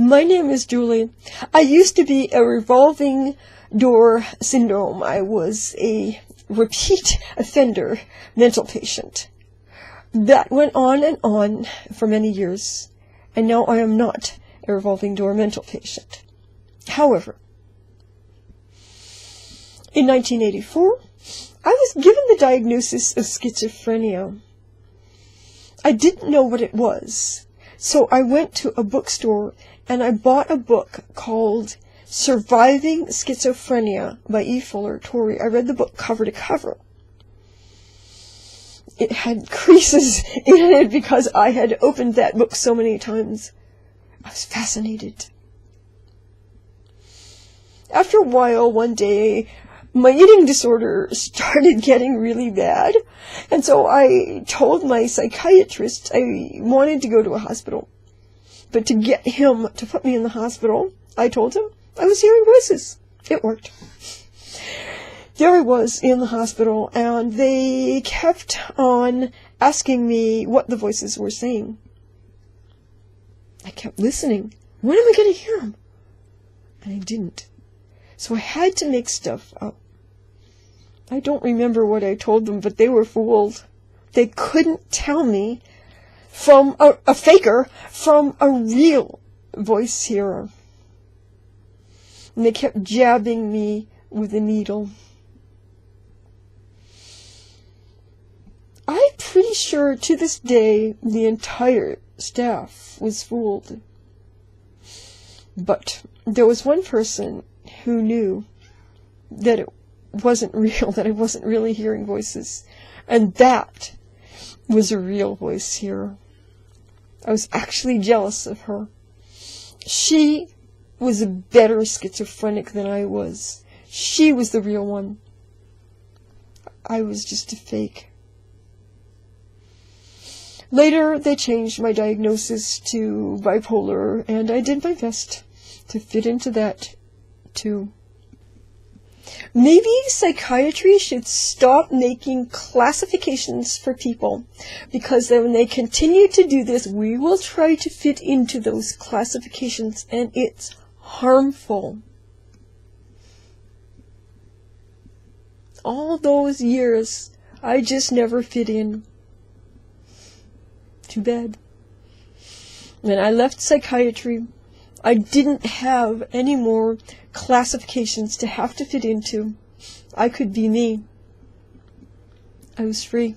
My name is Julie. I used to be a revolving door syndrome. I was a repeat offender mental patient. That went on and on for many years, and now I am not a revolving door mental patient. However, in 1984, I was given the diagnosis of schizophrenia. I didn't know what it was, so I went to a bookstore and I bought a book called Surviving Schizophrenia by E. Fuller Torrey. I read the book cover to cover. It had creases in it because I had opened that book so many times. I was fascinated. After a while, one day, my eating disorder started getting really bad, and so I told my psychiatrist I wanted to go to a hospital. But to get him to put me in the hospital, I told him I was hearing voices. It worked. There I was in the hospital, and they kept on asking me what the voices were saying. I kept listening. When am I going to hear them? And I didn't. So I had to make stuff up. I don't remember what I told them, but they were fooled. They couldn't tell me from a faker from a real voice hearer. And they kept jabbing me with a needle. I'm pretty sure to this day the entire staff was fooled. But there was one person who knew that it wasn't real, that I wasn't really hearing voices. And that was a real voice hearer. I was actually jealous of her. She was a better schizophrenic than I was. She was the real one. I was just a fake. Later, they changed my diagnosis to bipolar, and I did my best to fit into that, too. Maybe psychiatry should stop making classifications for people, because then when they continue to do this, we will try to fit into those classifications, and it's harmful. All those years, I just never fit in. Too bad. When I left psychiatry, I didn't have any more classifications to have to fit into. I could be me. I was free.